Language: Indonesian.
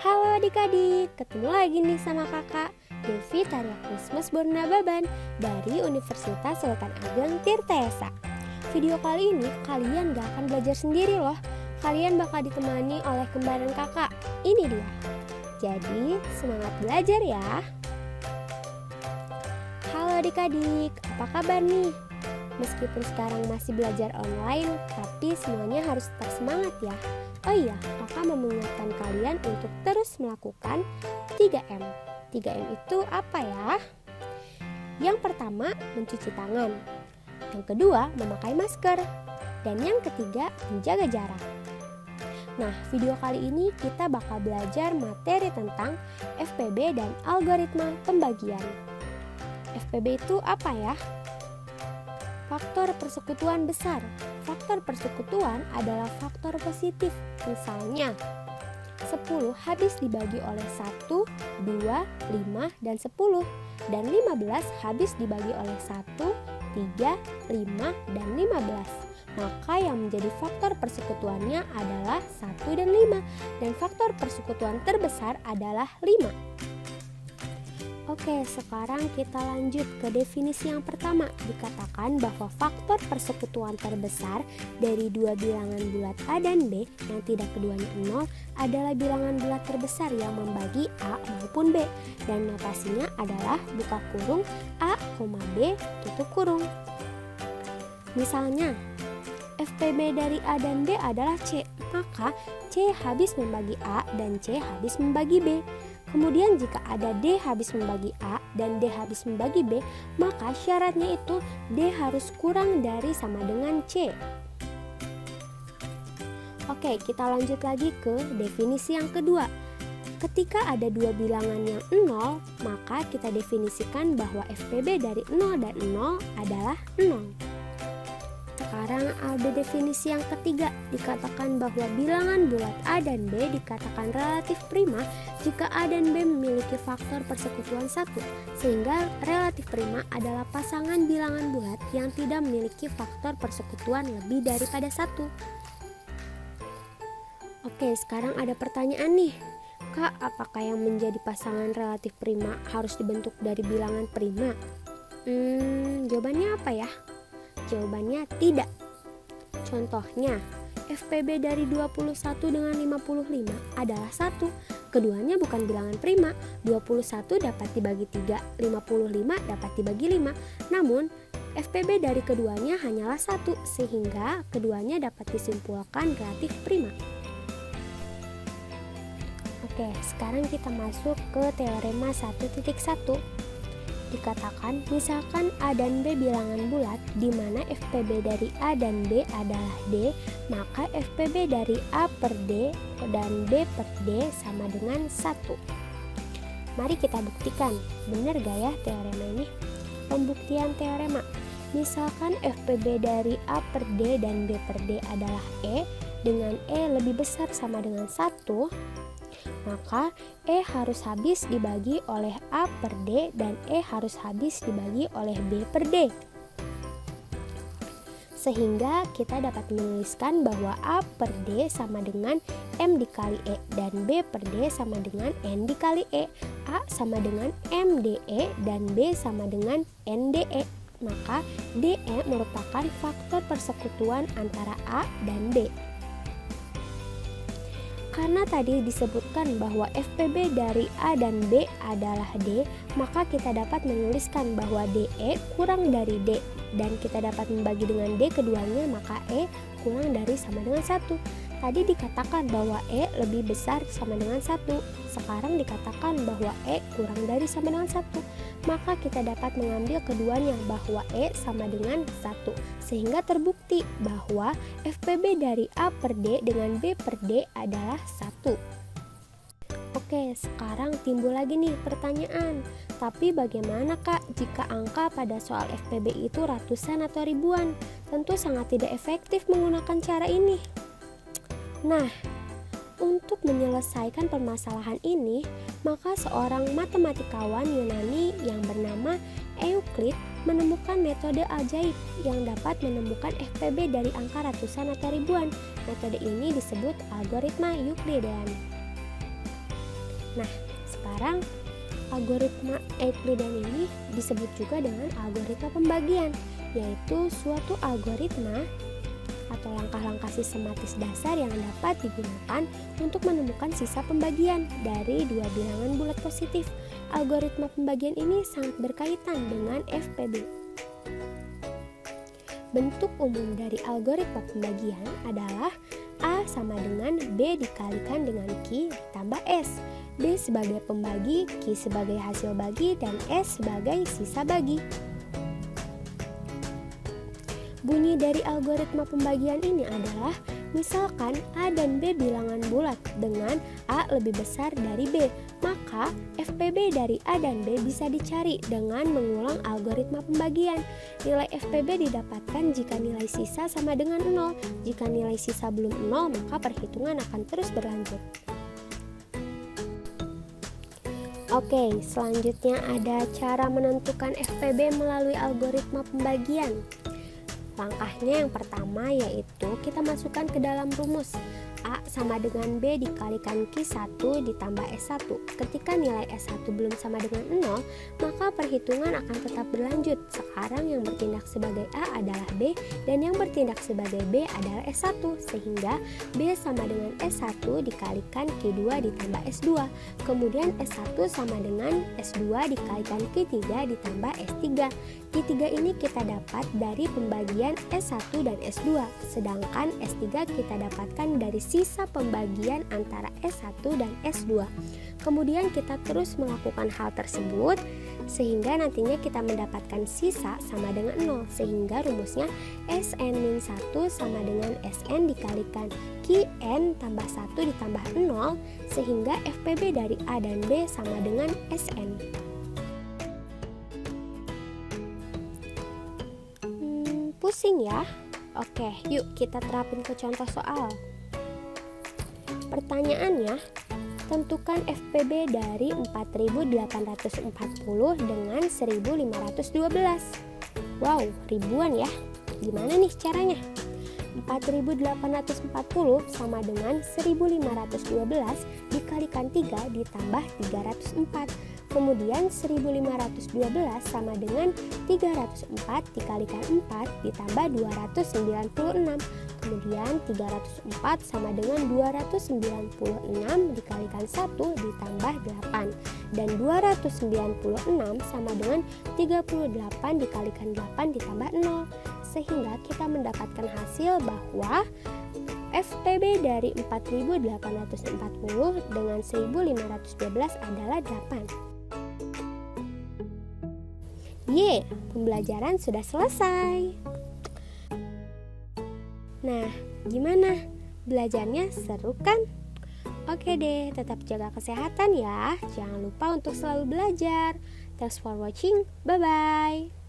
Halo adik-adik, ketemu lagi nih sama kakak Devi Tariah Christmas Bornababan dari Universitas Sultan Ageng Tirta Yasa. Video kali ini kalian gak akan belajar sendiri loh. Kalian bakal ditemani oleh kembaran kakak. Ini dia. Jadi semangat belajar ya. Halo adik-adik, apa kabar nih? Meskipun sekarang masih belajar online, tapi semuanya harus tetap semangat ya. Oh iya, kakak mau mengingatkan kalian untuk terus melakukan 3M. 3M itu apa ya? Yang pertama, mencuci tangan. Yang kedua, memakai masker. Dan yang ketiga, menjaga jarak. Nah, video kali ini kita bakal belajar materi tentang FPB dan algoritma pembagian. FPB itu apa ya? Faktor persekutuan besar. Faktor persekutuan adalah faktor positif. Misalnya, 10 habis dibagi oleh 1, 2, 5, dan 10. Dan 15 habis dibagi oleh 1, 3, 5, dan 15. Maka yang menjadi faktor persekutuannya adalah 1 dan 5. Dan faktor persekutuan terbesar adalah 5. Oke, sekarang kita lanjut ke definisi yang pertama. Dikatakan bahwa faktor persekutuan terbesar dari dua bilangan bulat A dan B yang tidak keduanya 0 adalah bilangan bulat terbesar yang membagi A maupun B. Dan notasinya adalah buka kurung A, B, tutup kurung. Misalnya, FPB dari A dan B adalah C, maka C habis membagi A dan C habis membagi B. Kemudian jika ada D habis membagi A dan D habis membagi B, maka syaratnya itu D harus kurang dari sama dengan C. Oke, kita lanjut lagi ke definisi yang kedua. Ketika ada dua bilangan yang 0, maka kita definisikan bahwa FPB dari 0 dan 0 adalah 0. Sekarang ada definisi yang ketiga. Dikatakan bahwa bilangan bulat A dan B dikatakan relatif prima jika A dan B memiliki faktor persekutuan 1, sehingga relatif prima adalah pasangan bilangan bulat yang tidak memiliki faktor persekutuan lebih daripada 1. Oke, sekarang ada pertanyaan nih. Kak, apakah yang menjadi pasangan relatif prima harus dibentuk dari bilangan prima? Jawabannya apa ya? Jawabannya tidak. Contohnya, FPB dari 21 dengan 55 adalah 1. Keduanya bukan bilangan prima. 21 dapat dibagi 3, 55 dapat dibagi 5. Namun, FPB dari keduanya hanyalah 1, sehingga keduanya dapat disimpulkan relatif prima. Oke, sekarang kita masuk ke teorema 1.1. Dikatakan misalkan A dan B bilangan bulat di mana FPB dari A dan B adalah D, maka FPB dari A per D dan B per D sama dengan 1. Mari kita buktikan, benar gak ya teorema ini? Pembuktian teorema. Misalkan FPB dari A per D dan B per D adalah E, dengan E lebih besar sama dengan 1, maka E harus habis dibagi oleh A per D dan E harus habis dibagi oleh B per D. Sehingga kita dapat menuliskan bahwa A per D sama dengan M dikali E dan B per D sama dengan N dikali E. A sama dengan MDE dan B sama dengan NDE. Maka DE merupakan faktor persekutuan antara A dan B. Karena tadi disebutkan bahwa FPB dari A dan B adalah D, maka kita dapat menuliskan bahwa DE kurang dari D, dan kita dapat membagi dengan D keduanya, maka E kurang dari sama dengan 1. Tadi dikatakan bahwa E lebih besar sama dengan 1, sekarang dikatakan bahwa E kurang dari sama dengan 1, maka kita dapat mengambil keduanya bahwa E sama dengan 1, sehingga terbukti bahwa FPB dari A per D dengan B per D adalah 1. Oke, sekarang timbul lagi nih pertanyaan. Tapi bagaimana Kak jika angka pada soal FPB itu ratusan atau ribuan? Tentu sangat tidak efektif menggunakan cara ini. Nah, untuk menyelesaikan permasalahan ini, maka seorang matematikawan Yunani yang bernama Euclid menemukan metode ajaib yang dapat menemukan FPB dari angka ratusan atau ribuan. Metode ini disebut algoritma Euklidean. Nah, sekarang algoritma Euclidean ini disebut juga dengan algoritma pembagian, yaitu suatu algoritma atau langkah-langkah sistematis dasar yang dapat digunakan untuk menemukan sisa pembagian dari dua bilangan bulat positif. Algoritma pembagian ini sangat berkaitan dengan FPB. Bentuk umum dari algoritma pembagian adalah A sama dengan B dikalikan dengan Q ditambah S. B sebagai pembagi, Q sebagai hasil bagi, dan S sebagai sisa bagi. Bunyi dari algoritma pembagian ini adalah, misalkan A dan B bilangan bulat dengan A lebih besar dari B, maka FPB dari A dan B bisa dicari dengan mengulang algoritma pembagian. Nilai FPB didapatkan jika nilai sisa sama dengan 0. Jika nilai sisa belum 0, maka perhitungan akan terus berlanjut. Oke, selanjutnya ada cara menentukan FPB melalui algoritma pembagian. Langkahnya yang pertama yaitu kita masukkan ke dalam rumus A sama dengan B dikalikan Q1 ditambah S1. Ketika nilai S1 belum sama dengan 0, maka perhitungan akan tetap berlanjut. Sekarang yang bertindak sebagai A adalah B dan yang bertindak sebagai B adalah S1, sehingga B sama dengan S1 dikalikan Q2 ditambah S2. Kemudian S1 sama dengan S2 dikalikan Q3 ditambah S3. Q3 ini kita dapat dari pembagian S1 dan S2, sedangkan S3 kita dapatkan dari sisa pembagian antara S1 dan S2. Kemudian kita terus melakukan hal tersebut sehingga nantinya kita mendapatkan sisa sama dengan 0, sehingga rumusnya Sn-1 sama dengan Sn dikalikan Qn tambah 1 ditambah 0, sehingga FPB dari A dan B sama dengan Sn. Pusing ya? Oke, yuk kita terapin ke contoh soal. Pertanyaannya, tentukan FPB dari 4.840 dengan 1.512. Wow, ribuan ya. Gimana nih caranya? 4.840 sama dengan 1.512 dikalikan 3 ditambah 304. Kemudian 1.512 sama dengan 304 dikalikan 4 ditambah 296. Kemudian 304 sama dengan 296 dikalikan 1 ditambah 8. Dan 296 sama dengan 38 dikalikan 8 ditambah 0. Sehingga kita mendapatkan hasil bahwa FPB dari 4.840 dengan 1.512 adalah 8. Ye, pembelajaran sudah selesai. Nah, gimana? Belajarnya seru kan? Oke deh, tetap jaga kesehatan ya. Jangan lupa untuk selalu belajar. Thanks for watching. Bye-bye.